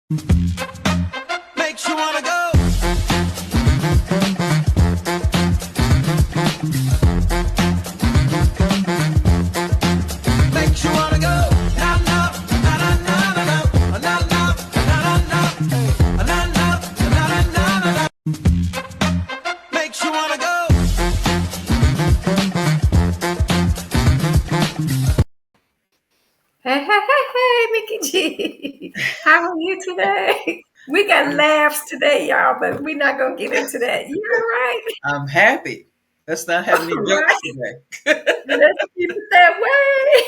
Makes you wanna go. Makes you wanna go. Na na na na na na na na na na na na na. Makes you wanna go. Hey, Mikki G. How are you today? We got laughs today, y'all, but we're not gonna get into that. You all right? I'm happy. Let's not have any All jokes right. today. Let's keep it that way.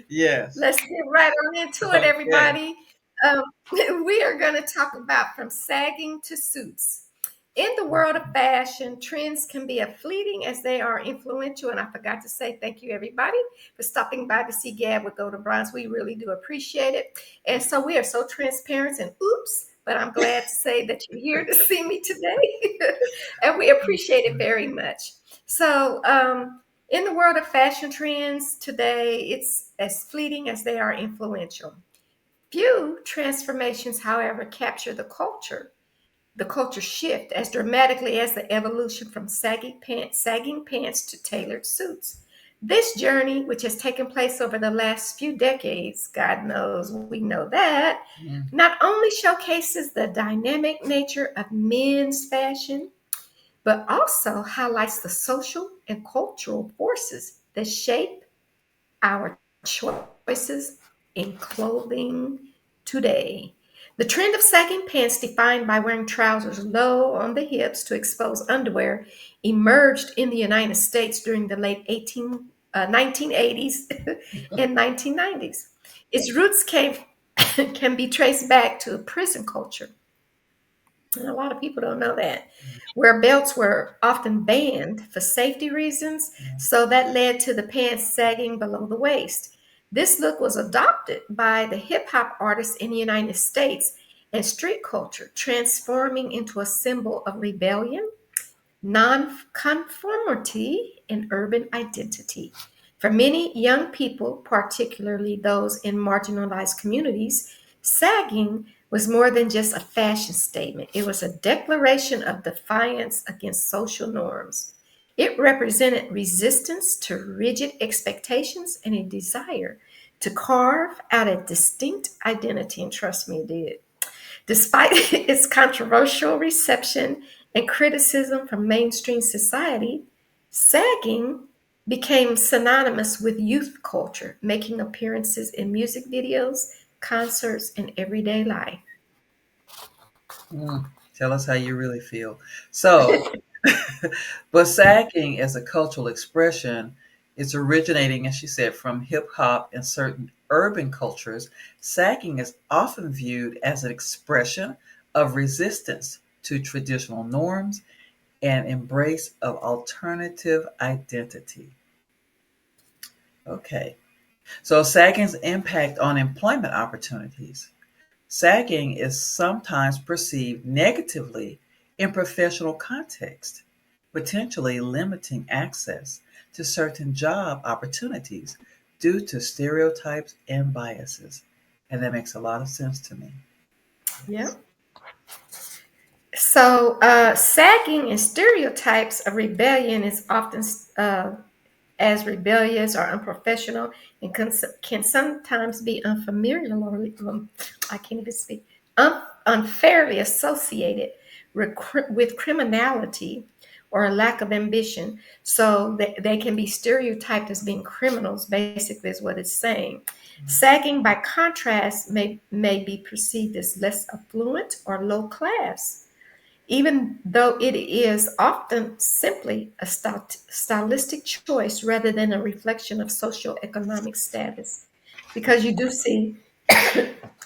Yes. Let's get right on into it, Okay. everybody. Um, we are going to talk about from sagging to suits. In the world of fashion, trends can be as fleeting as they are influential. And I forgot to say thank you, everybody, for stopping by to see Gab with Goldn Bronze. We really do appreciate it. And so we are so transparent and oops, but I'm glad to say that you're here to see me today. And we appreciate it very much. So, in the world of fashion trends today, it's as fleeting as they are influential. Few transformations, however, capture the culture shift as dramatically as the evolution from sagging pants to tailored suits. This journey, which has taken place over the last few decades, God knows we know that, Mm. not only showcases the dynamic nature of men's fashion, but also highlights the social and cultural forces that shape our choices in clothing today. The trend of sagging pants, defined by wearing trousers low on the hips to expose underwear, emerged in the United States during the late 1980s and 1990s. Its roots can be traced back to prison culture, and a lot of people don't know that, where belts were often banned for safety reasons. So that led to the pants sagging below the waist. This look was adopted by the hip hop artists in the United States and street culture, transforming into a symbol of rebellion, nonconformity, and urban identity. For many young people, particularly those in marginalized communities, sagging was more than just a fashion statement. It was a declaration of defiance against social norms. It represented resistance to rigid expectations and a desire to carve out a distinct identity, and trust me, it did. Despite its controversial reception and criticism from mainstream society, sagging became synonymous with youth culture, making appearances in music videos, concerts, and everyday life. Mm. Tell us how you really feel. So, but sagging as a cultural expression is originating, as she said, from hip hop and certain urban cultures. Sagging is often viewed as an expression of resistance to traditional norms and embrace of alternative identity. Okay. So, sagging's impact on employment opportunities. Sagging is sometimes perceived negatively in professional context, potentially limiting access to certain job opportunities due to stereotypes and biases. And that makes a lot of sense to me. Yeah. So, sagging and stereotypes of rebellion is often as rebellious or unprofessional and can sometimes be unfamiliar or I can't even speak unfairly associated with criminality or a lack of ambition. So they can be stereotyped as being criminals, basically, is what it's saying. Sagging, by contrast, may be perceived as less affluent or low class, even though it is often simply a stylistic choice rather than a reflection of socioeconomic status. Because you do see,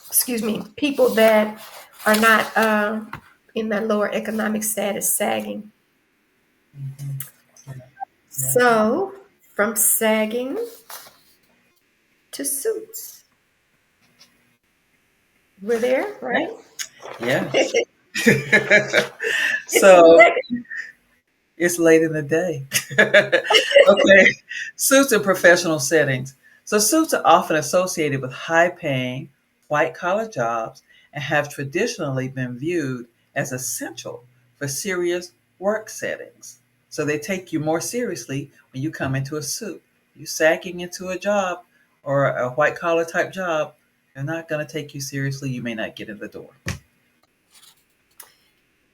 excuse me, people that are not in that lower economic status sagging. Mhm. Yeah. So, from sagging to suits, we're there, Yeah. right? Yes. It's So late. it's late in the day. Okay. Suits in professional settings. So suits are often associated with high paying, white collar jobs and have traditionally been viewed as essential for serious work settings. So they take you more seriously when you come into a suit. You sagging into a job or a white collar type job, they're not going to take you seriously. You may not get in the door.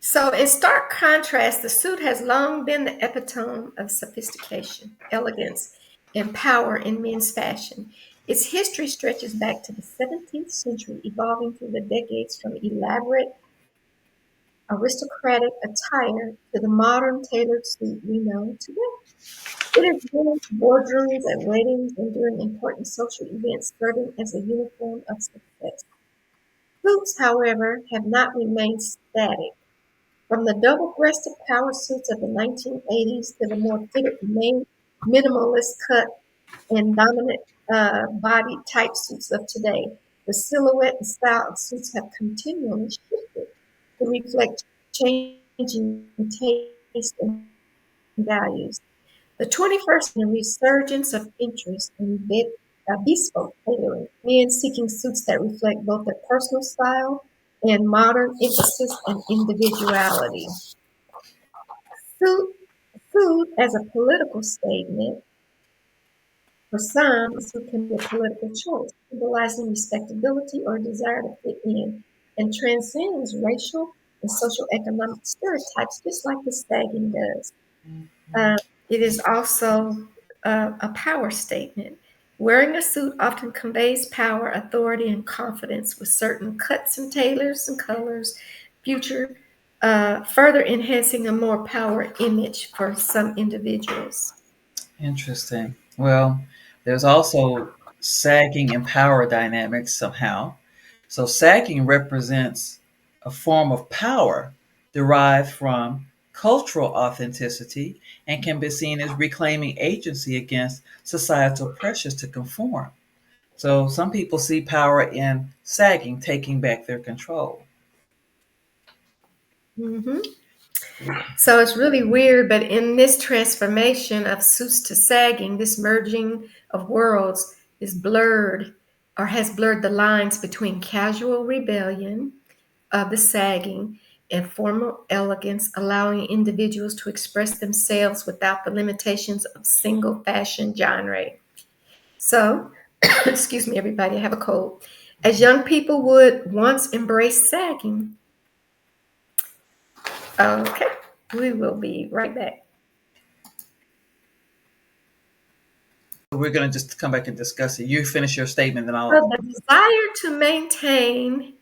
So, in stark contrast, the suit has long been the epitome of sophistication, elegance, and power in men's fashion. Its history stretches back to the 17th century, evolving through the decades from elaborate aristocratic attire to the modern tailored suit we know today. It is worn in boardrooms at weddings and during important social events, serving as a uniform of success. Suits, however, have not remained static. From the double-breasted power suits of the 1980s to the more fitted minimalist cut and dominant body type suits of today, the silhouette and style of suits have continually shifted to reflect changing taste and values. The 21st and a resurgence of interest in bespoke tailoring, men seeking suits that reflect both their personal style and modern emphasis on individuality. Suit, Food as a political statement, for some, a suit can be a political choice, symbolizing respectability or desire to fit in, and transcends racial and social economic stereotypes, just like the sagging does. Uh, it is also a power statement. Wearing a suit often conveys power, authority, and confidence with certain cuts and tailors and colors, future further enhancing a more power image for some individuals. Interesting. Well, there's also sagging and power dynamics somehow. So, sagging represents a form of power derived from cultural authenticity and can be seen as reclaiming agency against societal pressures to conform. So, some people see power in sagging, taking back their control. Mhm. So it's really weird, but in this transformation of suits to sagging, this merging of worlds is blurred or has blurred the lines between casual rebellion of the sagging and formal elegance, allowing individuals to express themselves without the limitations of single fashion genre. So, excuse me, everybody, I have a cold. As young people would once embrace sagging, okay, we will be right back. We're going to just come back and discuss it. You finish your statement, then So I'll. the desire to maintain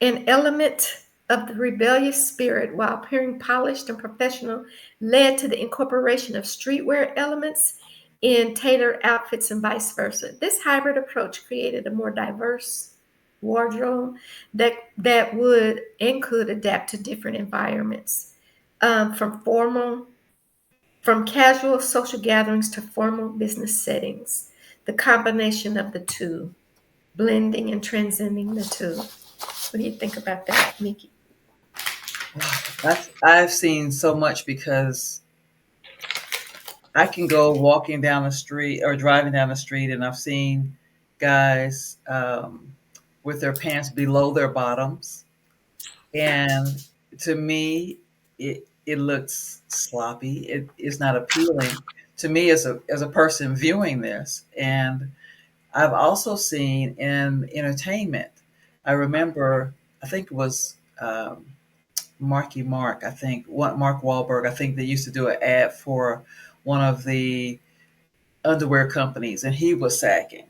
an element of the rebellious spirit while appearing polished and professional led to the incorporation of streetwear elements in tailored outfits and vice versa. This hybrid approach created a more diverse wardrobe that would and could adapt to different environments, from from casual social gatherings to formal business settings. The combination of the two, blending and transcending the two. What do you think about that, Mikki? I've seen so much because I can go walking down the street or driving down the street, and I've seen guys with their pants below their bottoms, and to me, it looks sloppy. It is not appealing to me as a person viewing this. And I've also seen in entertainment. I remember, I think it was Marky Mark. I think what Mark Wahlberg. I think they used to do an ad for one of the underwear companies, and he was sagging.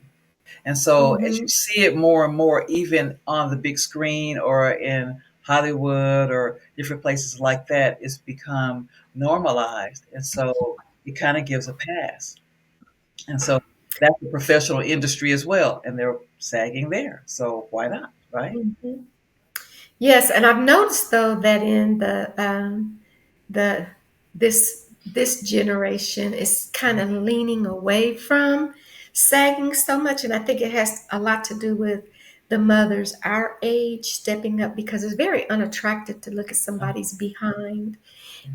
And so, as you Mm-hmm. see it more and more, even on the big screen or in Hollywood or different places like that, it's become normalized. And so, it kind of gives a pass. And so, that's the professional industry as well, and they're sagging there. So, why not, right? Mm-hmm. Yes, and I've noticed though that in the this generation is kind of leaning away from sagging so much, and I think it has a lot to do with the mothers our age stepping up because it's very unattractive to look at somebody's behind,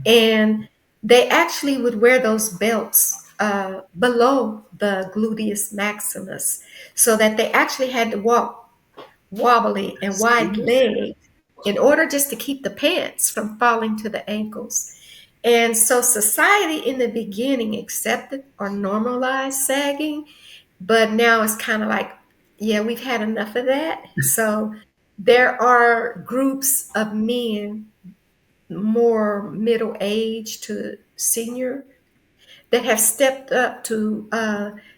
and they actually would wear those belts below the gluteus maximus, so that they actually had to walk wobbly and wide Steep. legged in order just to keep the pants from falling to the ankles. And so society in the beginning accepted or normalized sagging, but now it's kind of like, yeah, we've had enough of that. So there are groups of men, more middle age to senior, that have stepped up to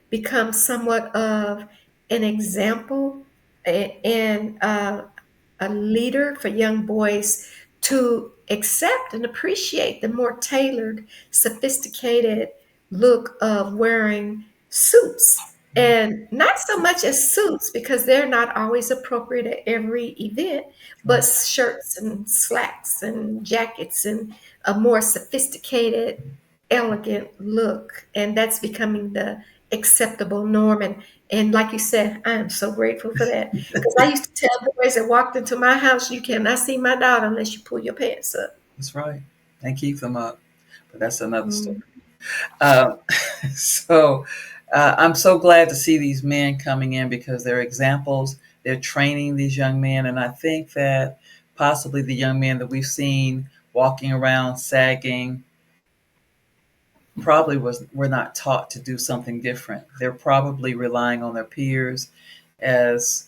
become somewhat of an example and a leader for young boys to accept and appreciate the more tailored, sophisticated look of wearing suits. And not so much as suits because they're not always appropriate at every event, but Right. shirts and slacks and jackets and a more sophisticated, elegant look. And that's becoming the acceptable norm. And like you said, I am so grateful for that. Because I used to tell boys that walked into my house, you cannot see my daughter unless you pull your pants up. That's right. And keep them up. But that's another story. Mm. Um, so I'm so glad to see these men coming in because they're examples. They're training these young men. And I think that possibly the young men that we've seen walking around sagging probably were not taught to do something different. They're probably relying on their peers as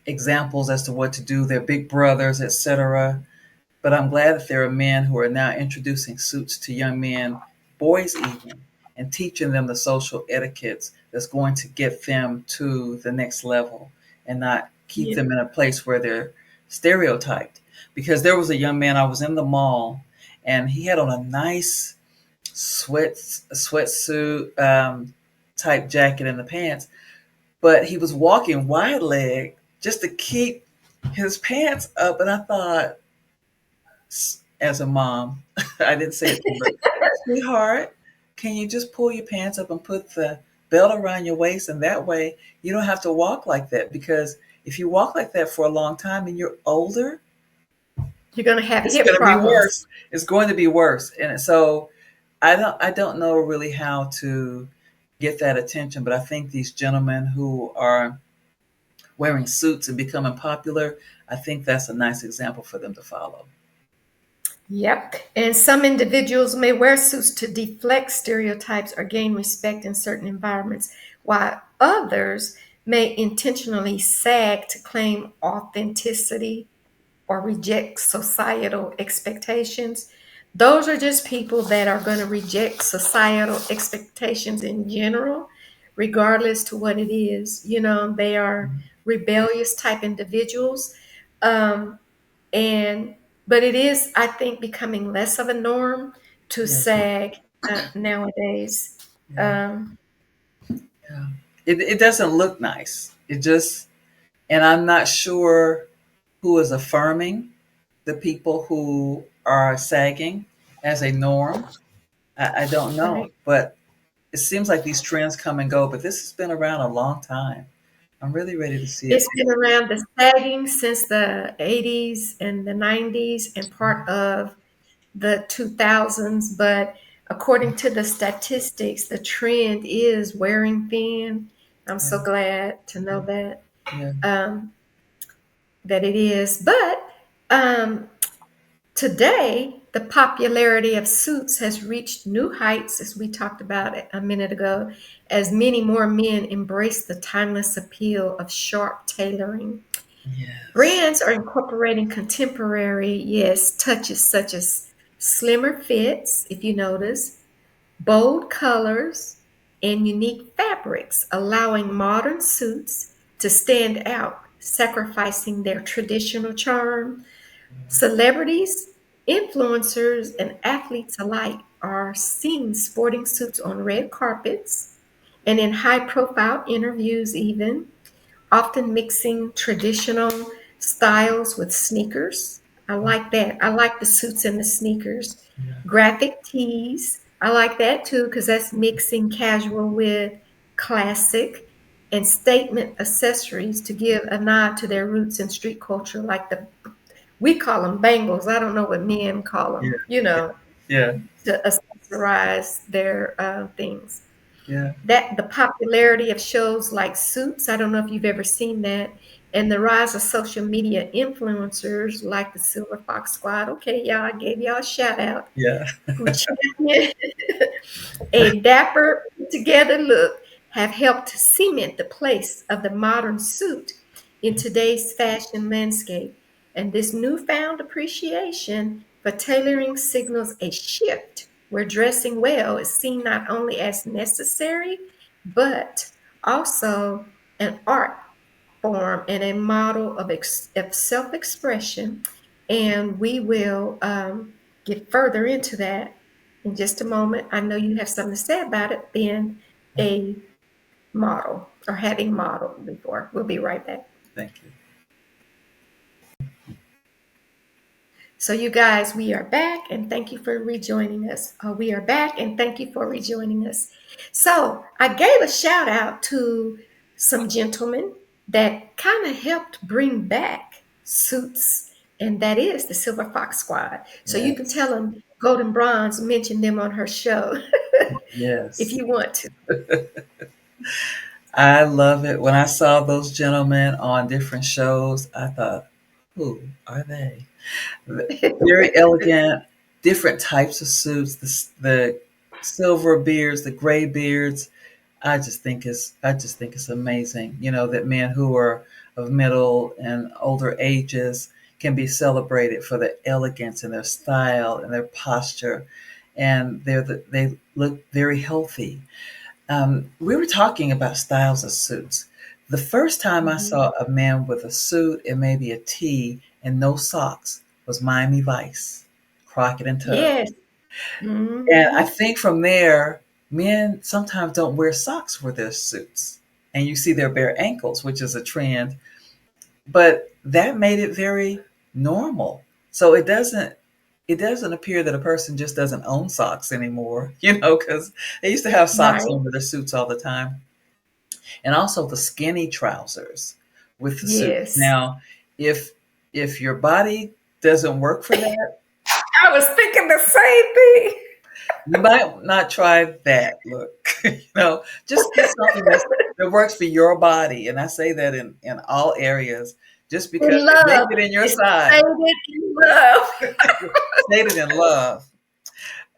examples as to what to do, their big brothers, etc. But I'm glad that there are men who are now introducing suits to young men, boys even, and teaching them the social etiquettes that's going to get them to the next level and not keep Yeah. them in a place where they're stereotyped. Because there was a young man, I was in the mall, and he had on a nice sweatsuit type jacket and the pants, but he was walking wide leg just to keep his pants up. And I thought, as a mom, I didn't say it to him, but sweetheart, can you just pull your pants up and put the belt around your waist? And that way you don't have to walk like that. Because if you walk like that for a long time and you're older, You're going to have it's hip going to be problems. worse. It's going to be worse. And so I don't know really how to get that attention, but I think these gentlemen who are wearing suits and becoming popular, I think that's a nice example for them to follow. Yep. And some individuals may wear suits to deflect stereotypes or gain respect in certain environments, while others may intentionally sag to claim authenticity or reject societal expectations. Those are just people that are going to reject societal expectations in general, regardless to what it is. You know, they are rebellious type individuals. Um, and but it is, I think, becoming less of a norm to Yes. sag nowadays. Yeah. Um, Yeah. It doesn't look nice. It just, and I'm not sure who is affirming the people who are sagging as a norm. I don't know, right. but it seems like these trends come and go, but this has been around a long time. I'm really ready to see it. It's been around the sagging since the 80s and the 90s and part of the 2000s. But according to the statistics, the trend is wearing thin. I'm Yeah, so glad to know that yeah, um, that it is. But um, today, the popularity of suits has reached new heights, as we talked about a minute ago, as many more men embrace the timeless appeal of sharp tailoring. yes, Brands are incorporating contemporary, yes, touches such as slimmer fits, if you notice, bold colors, and unique fabrics, allowing modern suits to stand out, sacrificing their traditional charm. Celebrities, influencers, and athletes alike are seen sporting suits on red carpets and in high profile interviews, even often mixing traditional styles with sneakers. I like that. I like the suits and the sneakers. yeah, Graphic tees. I like that too because that's mixing casual with classic and statement accessories to give a nod to their roots in street culture, like the we call them bangles. I don't know what men call yeah, them, you know, yeah, to accessorize their things. yeah. That the popularity of shows like Suits, I don't know if you've ever seen that. and the rise of social media influencers like the Silver Fox Squad. Okay, y'all, I gave y'all a shout out. Yeah. Who champion a dapper, together look have helped cement the place of the modern suit in today's fashion landscape. And this newfound appreciation for tailoring signals a shift where dressing well is seen not only as necessary, but also an art form and a model of self expression. And we will get further into that in just a moment. I know you have something to say about it, being a model or having modeled before. We'll be right back. Thank you. So, you guys, we are back and thank you for rejoining us. We are back and thank you for rejoining us. So, I gave a shout out to some gentlemen that kind of helped bring back suits, and that is the Silver Fox Squad. So, you can Yes. tell them Goldn Bronze mentioned them on her show if Yes. you want to. I love it. When I saw those gentlemen on different shows, I thought, who are they? Very elegant, different types of suits, the silver beards, the gray beards. I just think it's amazing, that men who are of middle and older ages can be celebrated for their elegance and their style and their posture, and they look very healthy. We were talking about styles of suits. The first time I Mhm. saw a man with a suit and maybe a tee and no socks was Miami Vice, Crockett and Tubbs. Yes. And I Hmm. think from there, men sometimes don't wear socks for their suits. And you see their bare ankles, which is a trend. But that made it very normal. So it doesn't appear that a person just doesn't own socks anymore, because they used to have socks Right. over their suits all the time. And also the skinny trousers with the suits. Yes. Now, if if your body doesn't work for that, I was thinking the same thing. you might not try that look. Just get something that works for your body. And I say that in all areas. Just because In they make love. it in your It's size, stated in love. stated in love.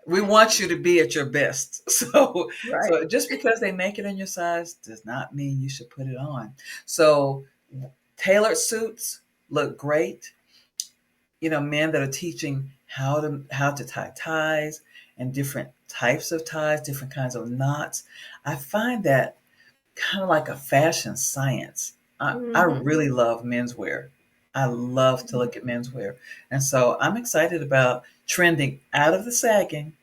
We want you to be at your best. Right. So just because they make it in your size does not mean you should put it on. So tailored suits look great. Men that are teaching how to tie ties and different types of ties, different kinds of knots. I find that kind of like a fashion science. I Hmm. really love menswear. I love to look at menswear. And so I'm excited about trending out of the sagging,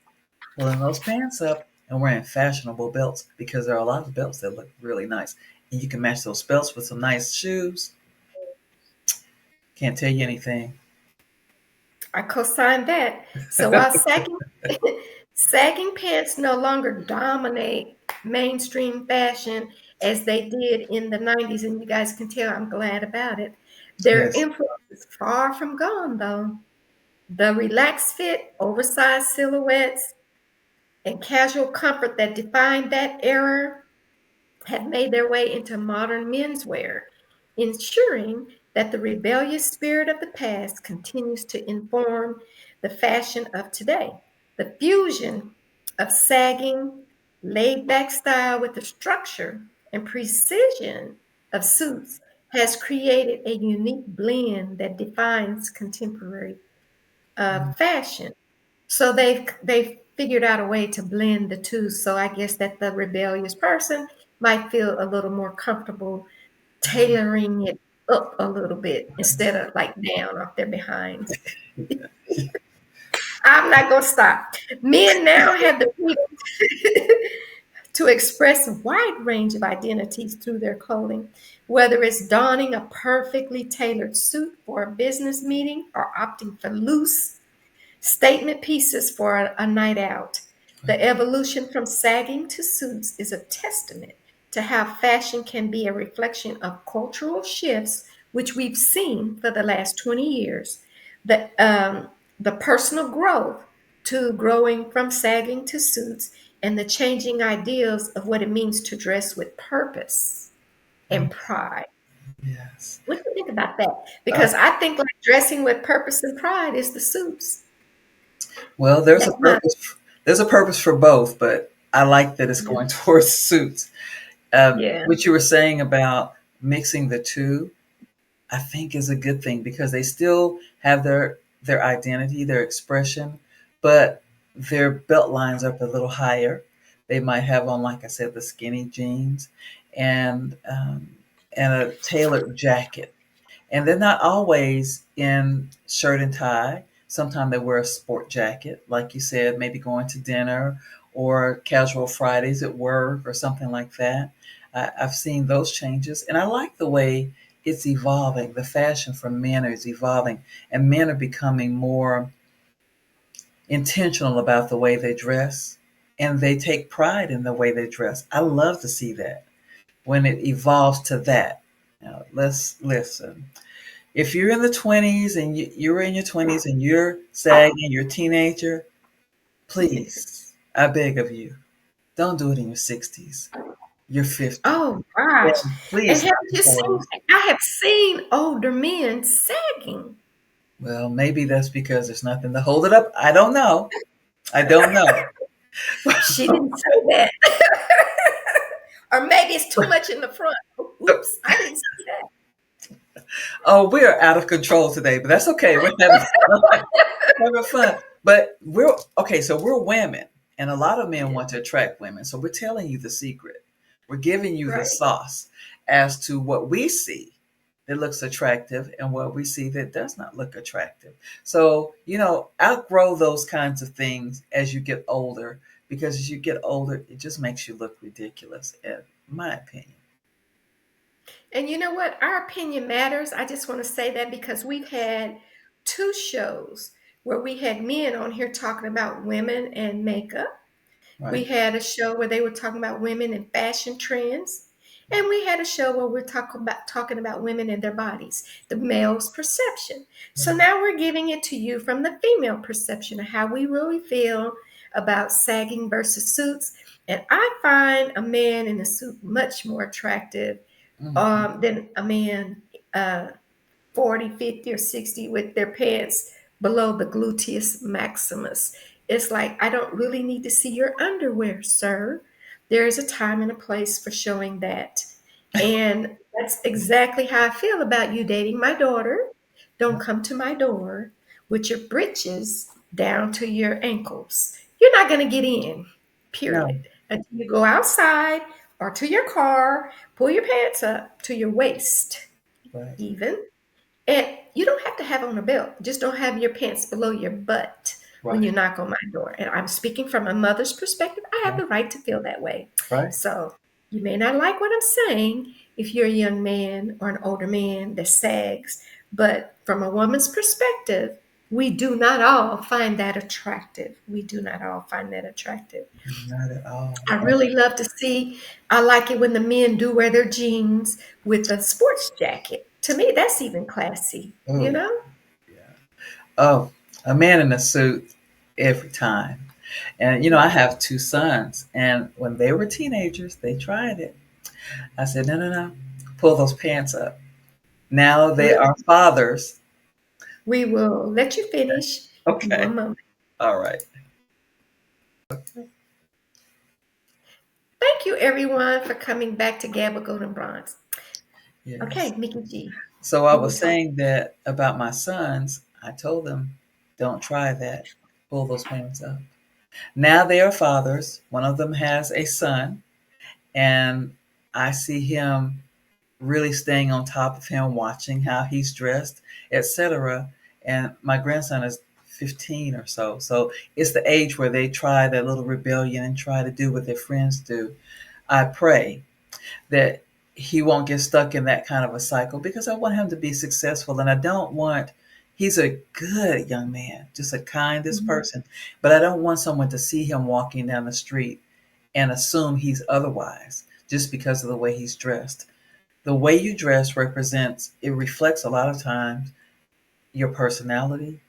pulling those pants up, and wearing fashionable belts because there are a lot of belts that look really nice. And you can match those belts with some nice shoes. Can't tell you anything. I co-signed that. So while sagging pants no longer dominate mainstream fashion as they did in the 90s, and you guys can tell I'm glad about it, their Yes. influence is far from gone, though. The relaxed fit, oversized silhouettes, and casual comfort that defined that era had made their way into modern menswear, ensuring that the rebellious spirit of the past continues to inform the fashion of today. The fusion of sagging, laid back style with the structure and precision of suits has created a unique blend that defines contemporary fashion. So they've figured out a way to blend the two. So I guess that the rebellious person might feel a little more comfortable tailoring it up a little bit instead of like down off their behinds. I'm not gonna stop. Men now have the freedom to express a wide range of identities through their clothing, whether it's donning a perfectly tailored suit for a business meeting or opting for loose statement pieces for a night out. The evolution from sagging to suits is a testament to how fashion can be a reflection of cultural shifts, which we've seen for the last 20 years. The personal growth to growing from sagging to suits and the changing ideals of what it means to dress with purpose and pride. Yes. What do you think about that? Uh, Because I think like dressing with purpose and pride is the suits. well, there's a That's my purpose. There's a purpose for both, but I like that it's yeah. going towards suits. Yeah. What you were saying about mixing the two, I think is a good thing because they still have their identity, their expression, but their belt lines up a little higher. They might have on, like I said, the skinny jeans and um, and a tailored jacket. And they're not always in shirt and tie. Sometimes they wear a sport jacket, like you said, maybe going to dinner or casual Fridays at work or something like that. I've seen those changes, and I like the way it's evolving. The fashion for men is evolving, and men are becoming more intentional about the way they dress, and they take pride in the way they dress. I love to see that when it evolves to that. Now, let's listen. If you're in the 20s and you're in your 20s and you're sagging, you're a teenager, please, I beg of you, don't do it in your 60s. You're 50. Oh gosh. Then And please have stop you your seen 40s. I have seen older men sagging. Well, maybe that's because there's nothing to hold it up. I don't know. I don't know. She didn't say that. Or maybe it's too much in the front. Oops, I didn't see that. Oh, we're out of control today, but that's okay. We're having fun. Having fun. But we're okay, so we're women, and a lot of men Yeah, want to attract women. So we're telling you the secret. We're giving you the right. sauce as to what we see that looks attractive and what we see that does not look attractive. So, outgrow those kinds of things as you get older, because as you get older, it just makes you look ridiculous, in my opinion. And you know what? Our opinion matters. I just want to say that because we've had two shows where we had men on here talking about women and makeup. We Right. had a show where they were talking about women and fashion trends. And we had a show where we're talking about women and their bodies, the male's perception. So Right. now we're giving it to you from the female perception of how we really feel about sagging versus suits. And I find a man in a suit much more attractive Mhm. than a man uh, 40, 50, or 60 with their pants below the gluteus maximus. It's like, I don't really need to see your underwear, sir. There is a time and a place for showing that. And that's exactly how I feel about you dating my daughter. Don't come to my door with your breeches down to your ankles. You're not going to get in, period. No. Until you go outside or to your car, pull your pants up to your waist, Right. even, and you don't have to have on a belt. Just don't have your pants below your butt when Right. you knock on my door. And I'm speaking from a mother's perspective. I have Right. the right to feel that way. Right. So you may not like what I'm saying if you're a young man or an older man that sags, but from a woman's perspective, we do not all find that attractive. We do not all find that attractive. Not at all. I really love to see. I like it when the men do wear their jeans with a sports jacket. To me, that's even classy, Oh, you yeah. know? Yeah. Oh, a man in a suit every time. And I Yeah. have two sons, and when they were teenagers, they tried it. I said, no, no, no, pull those pants up. Now they We'll, are fathers. we will let you finish in Okay. one moment. All right. Thank you, everyone, for coming back to Gab with Goldn Bronze. Yes. Okay, Mikki G, So I what we was talking? saying that about my sons. I told them, don't try that. Pull those pants up. Now they are fathers. One of them has a son, and I see him really staying on top of him, watching how he's dressed, etc. And my grandson is 15 or so. So it's the age where they try that little rebellion and try to do what their friends do. I pray that he won't get stuck in that kind of a cycle because I want him to be successful, and I don't want he's a good young man, just a kindest Mhm. person, but I don't want someone to see him walking down the street and assume he's otherwise just because of the way he's dressed. The way you dress represents, it reflects a lot of times your personality,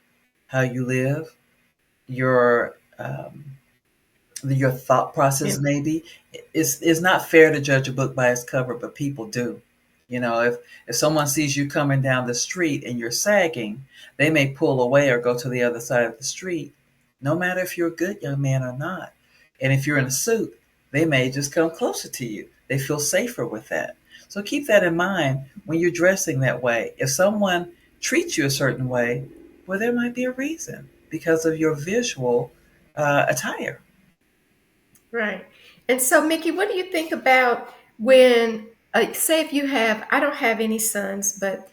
how you live, your thought Yeah. process. Maybe it's not fair to judge a book by its cover, but people do. If someone sees you coming down the street and you're sagging, they may pull away or go to the other side of the street, no matter if you're a good young man or not. And if you're in a suit, they may just come closer to you. They feel safer with that. So keep that in mind when you're dressing that way. If someone treats you a certain way, well, there might be a reason because of your visual attire. Right. And so, Mickey, what do you think about when, say, if you have, I don't have any sons, but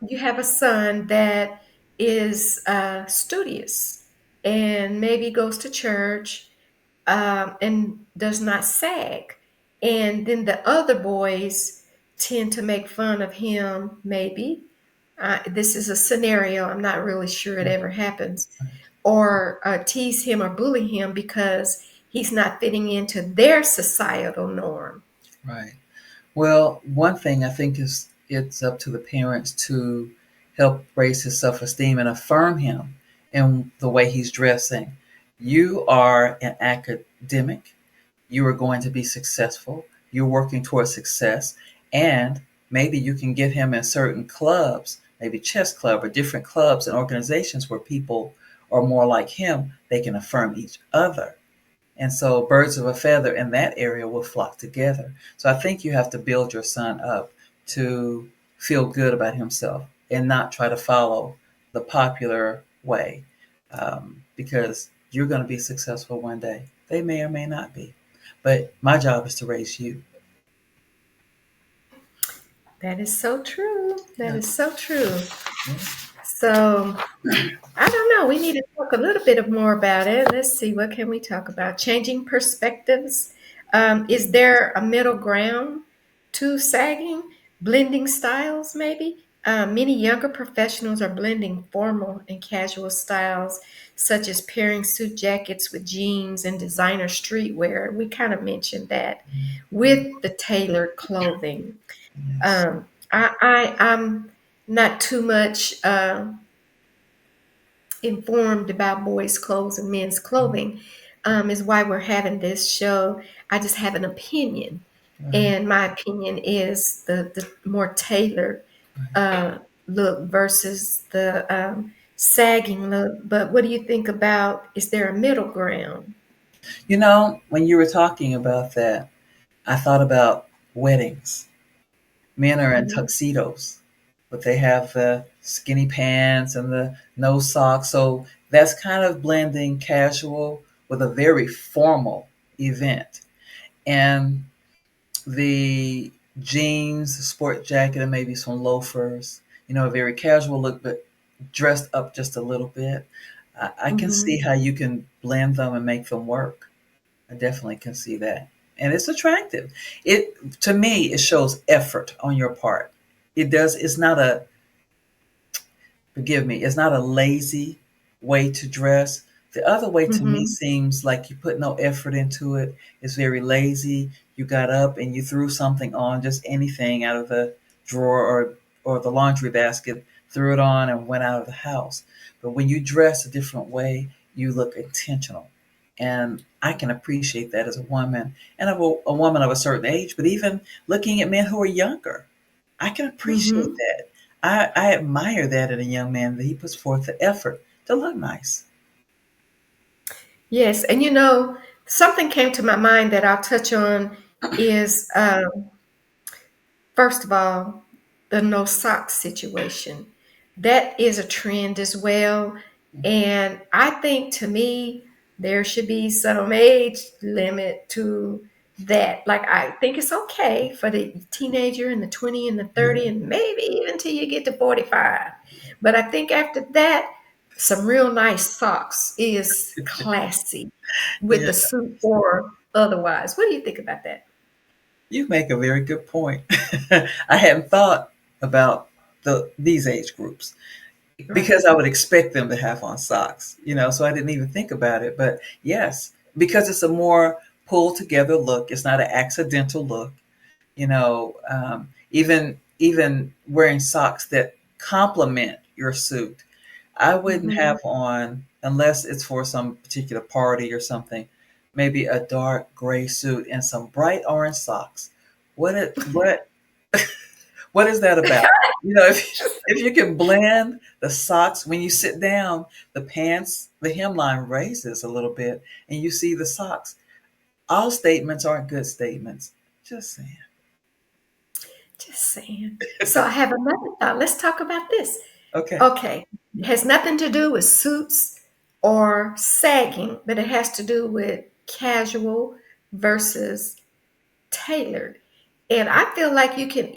you have a son that is studious and maybe goes to church and does not sag. And then the other boys tend to make fun of him, maybe. This is a scenario. I'm not really sure it ever happens. Or tease him or bully him because he's not fitting into their societal norm. Right. Well, one thing I think is it's up to the parents to help raise his self esteem and affirm him in the way he's dressing. You are an academic, you are going to be successful, you're working towards success, and maybe you can get him in certain clubs, maybe chess club or different clubs and organizations where people are more like him. They can affirm each other, and so birds of a feather in that area will flock together. So I think you have to build your son up to feel good about himself and not try to follow the popular way, because you're going to be successful one day. They may or may not be. But my job is to raise you. That is so true. That Yeah. is so true. Yeah. So I don't know. We need to talk a little bit more about it. Let's see. What can we talk about? Changing perspectives. Is there a middle ground to sagging? Blending styles, maybe? Many younger professionals are blending formal and casual styles, such as pairing suit jackets with jeans and designer streetwear. We kind of mentioned that with the tailored clothing. Yes. I'm not too much. Informed about boys' clothes and men's clothing, is why we're having this show. I just have an opinion, Right. and my opinion is the more tailored uh, look versus the sagging look. But what do you think about? Is there a middle ground? When you were talking about that, I thought about weddings. Men are in Hmm. tuxedos, but they have the skinny pants and the no socks. So that's kind of blending casual with a very formal event. And the jeans, the sport jacket, and maybe some loafers, a very casual look, but dressed up just a little bit. I can see Hmm. how you can blend them and make them work. I definitely can see that. And it's attractive. It to me it shows effort on your part. It does it's not a forgive me, it's not a lazy way to dress. The other way to me Hmm. seems like you put no effort into it. It's very lazy. You got up and you threw something on, just anything out of the drawer or the laundry basket, threw it on and went out of the house. But when you dress a different way, you look intentional. And I can appreciate that as a woman and a woman of a certain age, but even looking at men who are younger, I can appreciate Hmm. that. I admire that in a young man that he puts forth the effort to look nice. Yes, and something came to my mind that I'll touch on is first of all, the no socks situation. That is a trend as well. And I think to me, there should be some age limit to that. Like, I think it's okay for the teenager and the 20 and the Yeah, 30, and maybe even till you get to 45. But I think after that, some real nice socks is classy with yeah. the suit or otherwise. What do you think about that? You make a very good point. I hadn't thought about these age groups Right. because I would expect them to have on socks, so I didn't even think about it. But yes, because it's a more pulled together look. It's not an accidental look. Even wearing socks that complement your suit. I wouldn't have Hmm. on, unless it's for some particular party or something, maybe a dark gray suit and some bright orange socks. What What is that about? If you can blend the socks when you sit down, the pants, the hemline raises a little bit, and you see the socks. All statements aren't good statements. Just saying. Just saying. So I have another thought. Let's talk about this. Okay. Okay. It has nothing to do with suits or sagging, but it has to do with casual versus tailored. And I feel like you can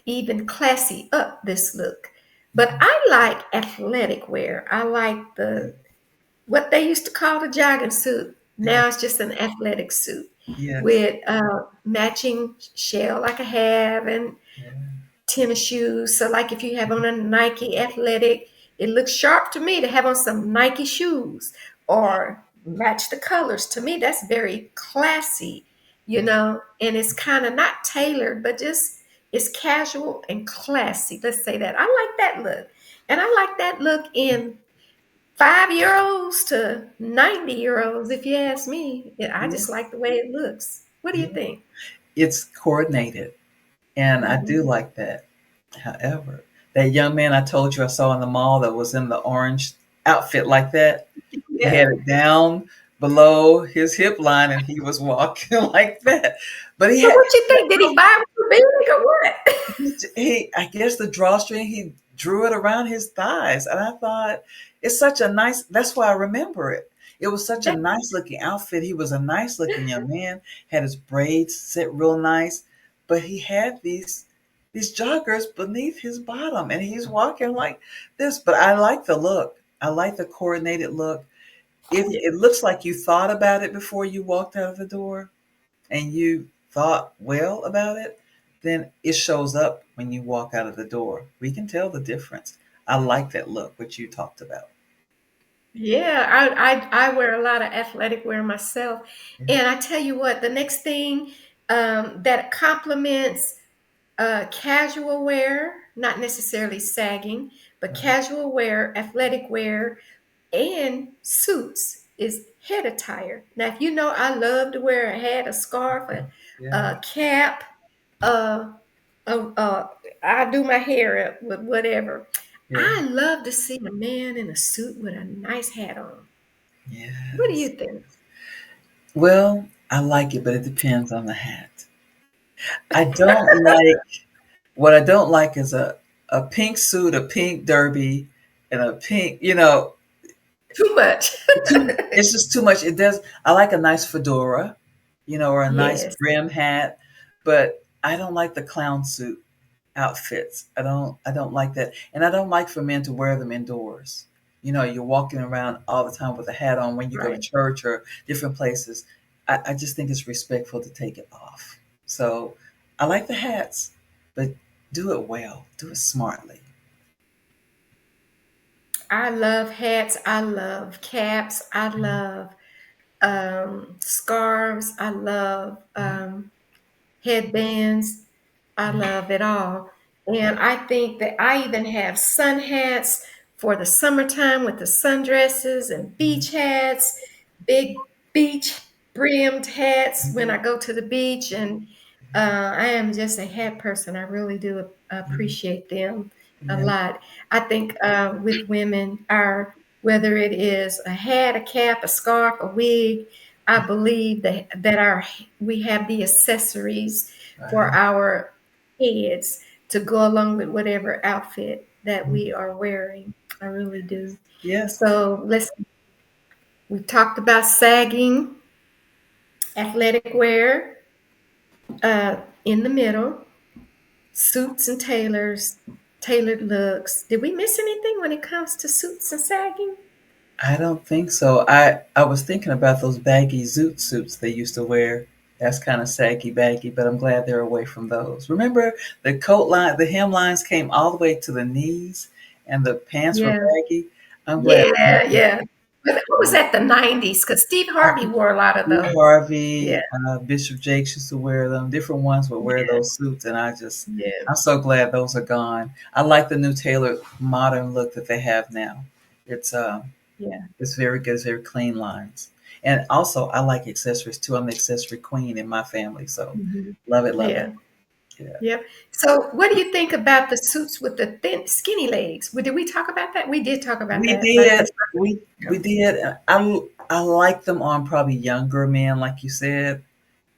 even classy up this look. But I like athletic wear. I like the what they used to call the jogging suit. Yeah. Now it's just an athletic suit Yes. with matching shell like I have and Yeah. tennis shoes. So, like if you have on a Nike athletic, it looks sharp to me to have on some Nike shoes or match the colors. To me, that's very classy, and it's kind of not tailored, but just it's casual and classy. Let's say that. I like that look. And I like that look in 5 year olds to 90 year olds, if you ask me. I Yeah. just like the way it looks. What do you Yeah. think? It's coordinated, and I do Hmm. like that. However, that young man I told you I saw in the mall that was in the orange outfit like that, he Yeah. had it down below his hip line and he was walking like that. But he So had what you think? Did he buy it for big or what? I guess the drawstring, he drew it around his thighs. And I thought, it's such a nice, that's why I remember it. It was such a That- nice looking outfit. He was a nice looking young man, had his braids set real nice, but he had these joggers beneath his bottom and he's walking like this. But I like the look. I like the coordinated look. If yeah. it looks like you thought about it before you walked out of the door, and you thought well about it, then it shows up when you walk out of the door. We can tell the difference. I like that look, which you talked about. Yeah, I wear a lot of athletic wear myself. Yeah. And I tell you what, the next thing that complements casual wear, not necessarily sagging, but Right. casual wear, athletic wear, and suits is head attire. Now, if you know, I love to wear a hat, a scarf, Yeah. a cap, uh, uh, uh, I do my hair up with whatever. Yeah. I love to see a man in a suit with a nice hat on. What do you Yes. think? Well, I like it, but it depends on the hat. I don't like what I don't like is a pink suit, a pink derby, and a pink, Too much. it's just too much. It does. I like a nice fedora, or a nice Yes, brim hat, but I don't like the clown suit outfits. I don't like that. And I don't like for men to wear them indoors. You're walking around all the time with a hat on when you go to right. church or different places. I just think it's respectful to take it off. So I like the hats, but do it well. Do it smartly. I love hats. I love caps. I love scarves. I love headbands. I love it all. And I think that I even have sun hats for the summertime with the sundresses and beach hats, big beach brimmed hats when I go to the beach. And I am just a hat person. I really do appreciate them a Yeah. lot. I think with women, whether it is a hat, a cap, a scarf, a wig, I believe that we have the accessories for Right. our heads to go along with whatever outfit that we are wearing. I really do. Yeah. So we talked about sagging, athletic wear, in the middle, suits and tailored looks. Did we miss anything when it comes to suits and sagging? I don't think so. I was thinking about those baggy zoot suits they used to wear. That's kind of saggy baggy, but I'm glad they're away from those. Remember the coat line, the hemlines came all the way to the knees, and the pants were Yeah, baggy. I'm glad. yeah, yeah. But it was at the 90s because Steve Harvey wore a lot of Steve those. Yeah, Harvey, Bishop Jakes used to wear them. Different ones would wear yeah, those suits, and yeah, I'm so glad those are gone. I like the new tailored modern look that they have now. It's yeah. it's very good. It's very clean lines. And also, I like accessories too. I'm the accessory queen in my family, so Mhm. love it, love it. Yeah. Yeah. Yep. So, what do you think about the suits with the thin, skinny legs? Did we talk about that? We did talk about We that, but I did. guess. We did. I like them on probably younger men, like you said.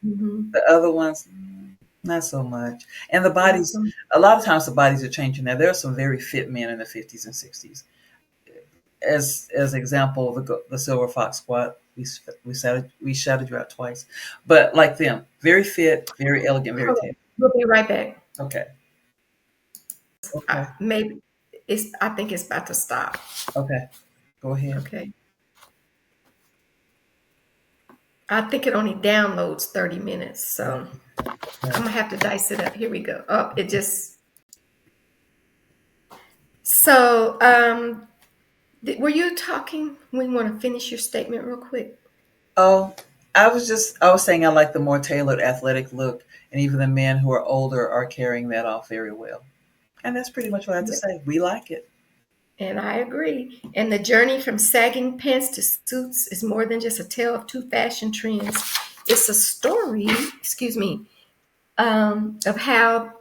Mm-hmm. The other ones, not so much. And the bodies, Awesome. a lot of times the bodies are changing now. There are some very fit men in the 50s and 60s. As example, the Silver Fox Squad. We shouted you out twice, but like them, very fit, very elegant, very Hold on. tame. We'll be right back. Okay. Okay. Maybe it's. I think it's about to stop. Okay. Go ahead. Okay. I think it only downloads 30 minutes, so Okay. I'm Okay. gonna have to dice it up. Here we go. Oh, it just. So, were you talking? We want to finish your statement real quick. Oh, I was saying I like the more tailored athletic look, and even the men who are older are carrying that off very well. And that's pretty much what I have to Yep. say. We like it. And I agree. And the journey from sagging pants to suits is more than just a tale of two fashion trends. It's a story, excuse me, of how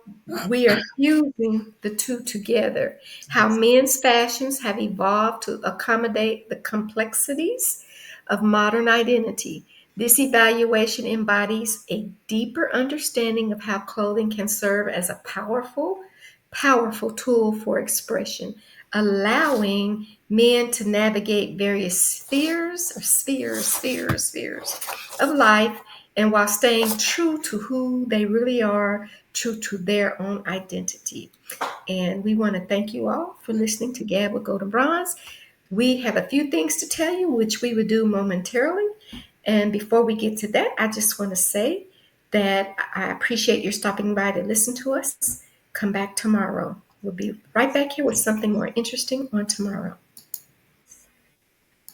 we are fusing the two together, how men's fashions have evolved to accommodate the complexities of modern identity. This evaluation embodies a deeper understanding of how clothing can serve as a powerful tool for expression, allowing men to navigate various spheres of life, and while staying true to who they really are, true to their own identity. And we want to thank you all for listening to Gab with Goldn Bronze. We have a few things to tell you, which we will do momentarily. And before we get to that, I just want to say that I appreciate your stopping by to listen to us. Come back tomorrow. We'll be right back here with something more interesting on tomorrow.